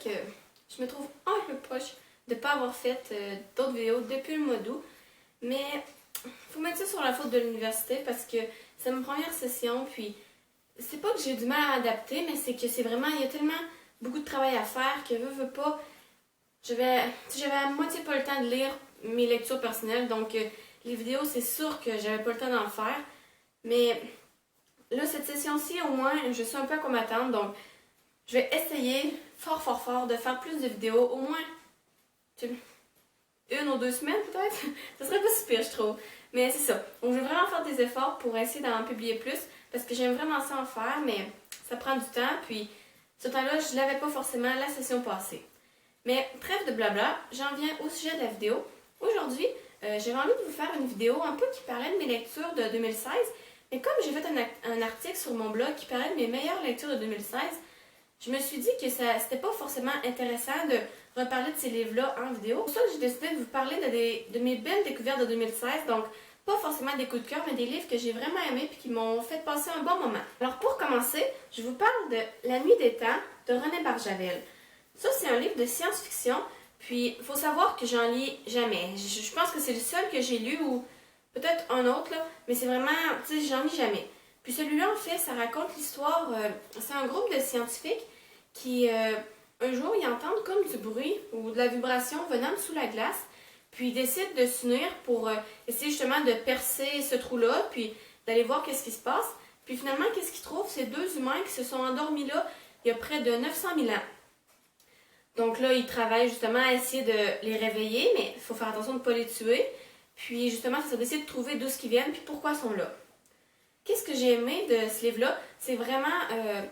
que je me trouve un peu poche de ne pas avoir fait d'autres vidéos depuis le mois d'août. Mais faut mettre ça sur la faute de l'université parce que c'est ma première session, puis c'est pas que j'ai du mal à m'adapter, mais c'est que c'est vraiment, il y a tellement beaucoup de travail à faire que veux pas, j'avais à moitié pas le temps de lire mes lectures personnelles, donc les vidéos, c'est sûr que j'avais pas le temps d'en faire. Mais là, cette session-ci, au moins, je sais un peu à quoi m'attendre, donc je vais essayer fort de faire plus de vidéos, au moins 1 ou 2 semaines peut-être. Ça serait pas si pire, je trouve. Mais c'est ça. Donc, je vais vraiment faire des efforts pour essayer d'en publier plus, parce que j'aime vraiment ça en faire, mais ça prend du temps, puis ce temps-là, je l'avais pas forcément la session passée. Mais trêve de blabla, j'en viens au sujet de la vidéo. Aujourd'hui, j'avais envie de vous faire une vidéo un peu qui parlait de mes lectures de 2016, mais comme j'ai fait un article sur mon blog qui parlait de mes meilleures lectures de 2016, je me suis dit que c'était pas forcément intéressant de reparler de ces livres-là en vidéo. C'est pour ça que j'ai décidé de vous parler de mes belles découvertes de 2016, donc pas forcément des coups de cœur, mais des livres que j'ai vraiment aimés et qui m'ont fait passer un bon moment. Alors pour commencer, je vous parle de La Nuit des Temps de René Barjavel. Ça, c'est un livre de science-fiction, puis il faut savoir que j'en lis jamais. Je pense que c'est le seul que j'ai lu, ou peut-être un autre, là, mais c'est vraiment, tu sais, j'en lis jamais. Puis celui-là, en fait, ça raconte l'histoire, c'est un groupe de scientifiques qui, un jour, ils entendent comme du bruit ou de la vibration venant de sous la glace, puis ils décident de s'unir pour essayer justement de percer ce trou-là, puis d'aller voir qu'est-ce qui se passe. Puis finalement, qu'est-ce qu'ils trouvent? C'est 2 humains qui se sont endormis là il y a près de 900 000 ans. Donc là, ils travaillent justement à essayer de les réveiller, mais il faut faire attention de ne pas les tuer. Puis justement, ça d'essayer de trouver d'où ils viennent, puis pourquoi ils sont là. Qu'est-ce que j'ai aimé de ce livre-là? C'est vraiment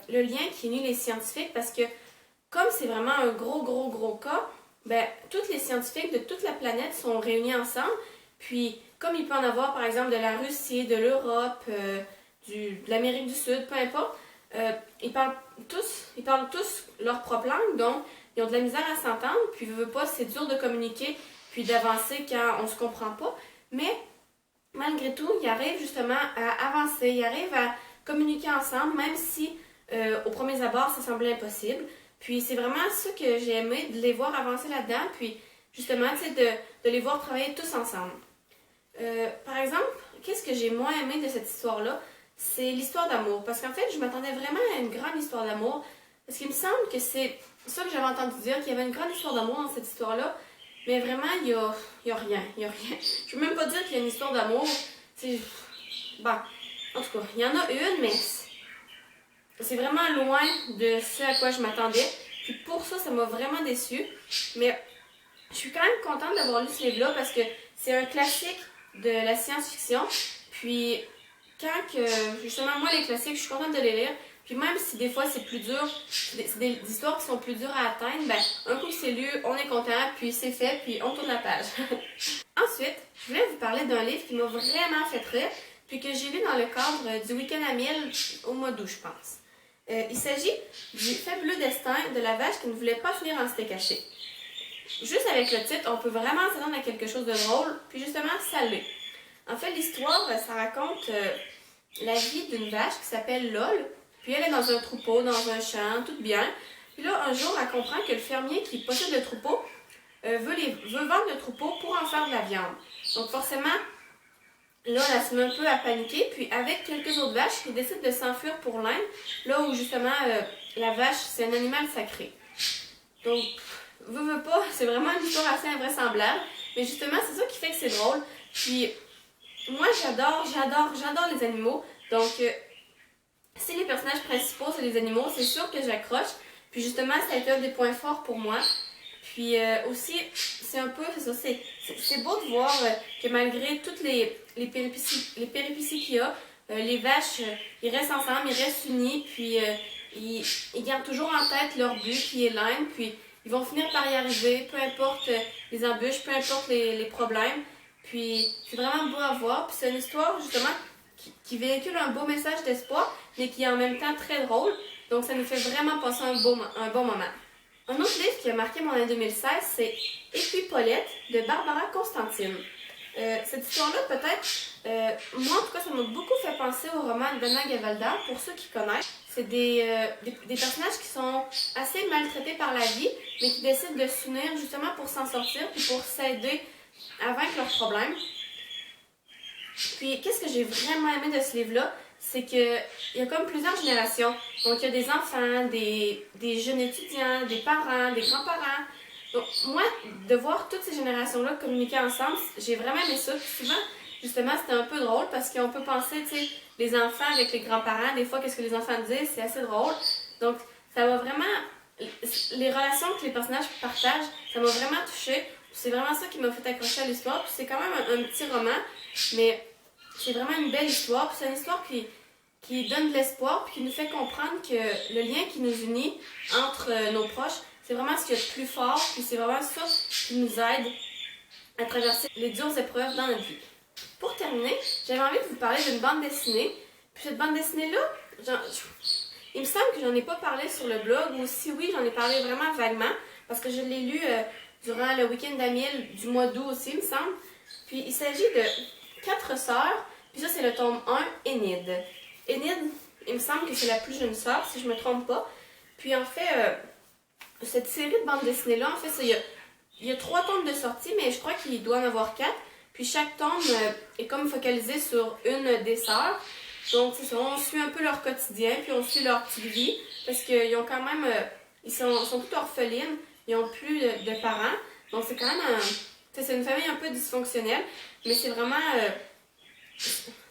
le lien qui unit les scientifiques, parce que comme c'est vraiment un gros cas, ben, tous les scientifiques de toute la planète sont réunis ensemble. Puis comme il peut en avoir par exemple de la Russie, de l'Europe, de l'Amérique du Sud, peu importe, ils parlent tous leur propre langue, donc ils ont de la misère à s'entendre, puis veut pas, c'est dur de communiquer, puis d'avancer quand on se comprend pas. Mais malgré tout, ils arrivent justement à avancer, ils arrivent à communiquer ensemble, même si au premier abord, ça semblait impossible. Puis c'est vraiment ça que j'ai aimé, de les voir avancer là-dedans, puis justement, tu sais, de les voir travailler tous ensemble. Par exemple, qu'est-ce que j'ai moins aimé de cette histoire-là? C'est l'histoire d'amour. Parce qu'en fait, je m'attendais vraiment à une grande histoire d'amour. Parce qu'il me semble que c'est ça que j'avais entendu dire, qu'il y avait une grande histoire d'amour dans cette histoire-là. Mais vraiment, il y a rien. Je ne veux même pas dire qu'il y a une histoire d'amour. Bon, en tout cas, il y en a une, mais c'est vraiment loin de ce à quoi je m'attendais. Puis pour ça, ça m'a vraiment déçue. Mais je suis quand même contente d'avoir lu ce livre-là parce que c'est un classique de la science-fiction. Puis quand justement, moi, les classiques, je suis contente de les lire. Puis même si des fois c'est plus dur, c'est des histoires qui sont plus dures à atteindre, ben un coup que c'est lu, on est content, puis c'est fait, puis on tourne la page. Ensuite, je voulais vous parler d'un livre qui m'a vraiment fait rire, puis que j'ai lu dans le cadre du week-end à miel au mois d'août, je pense. Il s'agit du fabuleux destin de la vache qui ne voulait pas finir en steak haché. Juste avec le titre, on peut vraiment s'attendre à quelque chose de drôle, puis justement, ça l'est. En fait, l'histoire, ça raconte la vie d'une vache qui s'appelle Lol. Puis elle est dans un troupeau, dans un champ, tout bien. Puis là, un jour, elle comprend que le fermier qui possède le troupeau veut vendre le troupeau pour en faire de la viande. Donc forcément, là, elle se met un peu à paniquer. Puis avec quelques autres vaches, ils décident de s'enfuir pour l'Inde, là où justement, la vache, c'est un animal sacré. Donc, veut pas, c'est vraiment une histoire assez invraisemblable. Mais justement, c'est ça qui fait que c'est drôle. Puis moi, j'adore les animaux. Donc, si les personnages principaux, c'est les animaux, c'est sûr que j'accroche. Puis justement, ça a été un des points forts pour moi. Puis aussi, c'est un peu, c'est beau de voir que malgré toutes les péripéties qu'il y a, les vaches, ils restent ensemble, ils restent unis, puis ils gardent toujours en tête leur but qui est l'Inde, puis ils vont finir par y arriver, peu importe les embûches, peu importe les problèmes. Puis c'est vraiment beau à voir, puis c'est une histoire justement qui véhicule un beau message d'espoir, mais qui est en même temps très drôle. Donc ça nous fait vraiment passer un bon moment. Un autre livre qui a marqué mon année 2016, c'est Et puis Paulette de Barbara Constantine. Cette histoire-là, peut-être, moi en tout cas, ça m'a beaucoup fait penser au roman d'Anna Gavalda, pour ceux qui connaissent. C'est des personnages qui sont assez maltraités par la vie, mais qui décident de s'unir justement pour s'en sortir, puis pour s'aider à vaincre leurs problèmes. Puis, qu'est-ce que j'ai vraiment aimé de ce livre-là? C'est qu'il y a comme plusieurs générations. Donc, il y a des enfants, des jeunes étudiants, des parents, des grands-parents. Donc, moi, de voir toutes ces générations-là communiquer ensemble, j'ai vraiment aimé ça. Puis souvent, justement, c'était un peu drôle parce qu'on peut penser, tu sais, les enfants avec les grands-parents, des fois, qu'est-ce que les enfants disent, c'est assez drôle. Donc, ça m'a vraiment... Les relations que les personnages partagent, ça m'a vraiment touchée. C'est vraiment ça qui m'a fait accrocher à l'histoire. Puis c'est quand même un petit roman, mais c'est vraiment une belle histoire. Puis c'est une histoire qui donne de l'espoir, puis qui nous fait comprendre que le lien qui nous unit entre nos proches, c'est vraiment ce qu'il y a de plus fort, puis c'est vraiment ça qui nous aide à traverser les dures épreuves dans notre vie. Pour terminer, j'avais envie de vous parler d'une bande dessinée. Puis cette bande dessinée-là, il me semble que j'en ai pas parlé sur le blog, ou si oui, j'en ai parlé vraiment vaguement, parce que je l'ai lu durant le week-end d'Amiel du mois d'août aussi, il me semble. Puis il s'agit de 4 sœurs, puis ça c'est le tome 1, Enid. Enid, il me semble que c'est la plus jeune sœur, si je me trompe pas. Puis en fait, cette série de bandes dessinées-là, en fait, il y a 3 tomes de sortie, mais je crois qu'il doit en avoir 4. Puis chaque tome est comme focalisé sur une des sœurs. Donc, c'est ça, on suit un peu leur quotidien, puis on suit leur petite vie, parce qu'ils ont quand même, ils sont toutes orphelines, ils n'ont plus de parents. Donc, c'est quand même c'est une famille un peu dysfonctionnelle, mais c'est vraiment,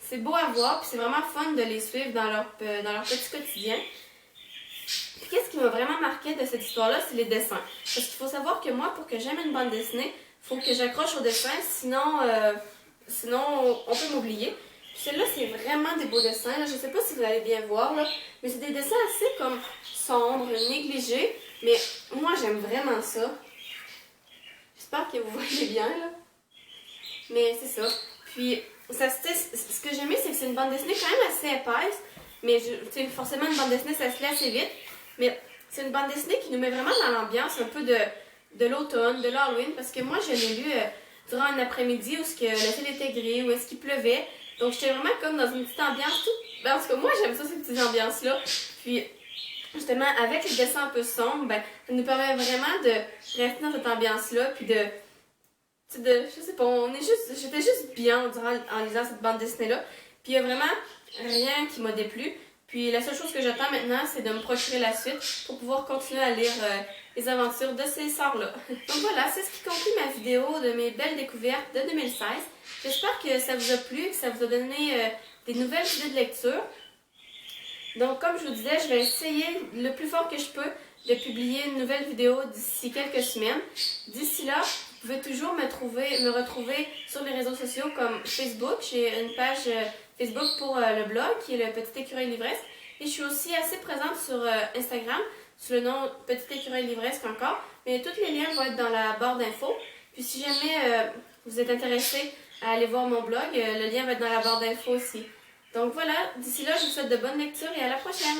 c'est beau à voir, puis c'est vraiment fun de les suivre dans leur petit quotidien. Puis qu'est-ce qui m'a vraiment marqué de cette histoire-là, c'est les dessins. Parce qu'il faut savoir que moi, pour que j'aime une bande dessinée, il faut que j'accroche au dessin, sinon on peut m'oublier. Puis celle-là, c'est vraiment des beaux dessins. Là. Je ne sais pas si vous allez bien voir, là, mais c'est des dessins assez comme sombres, négligés. Mais moi, j'aime vraiment ça. J'espère que vous voyez bien, là. Mais c'est ça. Puis, ce que j'aimais, c'est que c'est une bande dessinée quand même assez épaisse. Mais forcément, une bande dessinée, ça se lit assez vite. Mais c'est une bande dessinée qui nous met vraiment dans l'ambiance un peu de l'automne, de l'Halloween. Parce que moi, je l'ai lu durant un après-midi où le ciel était gris, où est-ce qu'il pleuvait. Donc, j'étais vraiment comme dans une petite ambiance. Parce que moi, j'aime ça, ces petites ambiances-là. Puis, justement, avec les dessins un peu sombres, ben, ça nous permet vraiment de rester dans cette ambiance-là. Puis je sais pas, j'étais juste bien en lisant cette bande dessinée-là. Puis, il y a vraiment rien qui m'a déplu. Puis, la seule chose que j'attends maintenant, c'est de me procurer la suite pour pouvoir continuer à lire les aventures de ces sœurs-là. Donc voilà, c'est ce qui conclut ma vidéo de mes belles découvertes de 2016. J'espère que ça vous a plu, que ça vous a donné des nouvelles idées de lecture. Donc, comme je vous disais, je vais essayer le plus fort que je peux de publier une nouvelle vidéo d'ici quelques semaines. D'ici là, vous pouvez toujours me retrouver sur les réseaux sociaux comme Facebook. J'ai une page Facebook pour le blog qui est le Petit Écureuil Livresque. Et je suis aussi assez présente sur Instagram sous le nom Petit Écureuil Livresque encore. Mais tous les liens vont être dans la barre d'infos. Puis si jamais vous êtes intéressé à aller voir mon blog, le lien va être dans la barre d'infos aussi. Donc voilà, d'ici là, je vous souhaite de bonnes lectures et à la prochaine!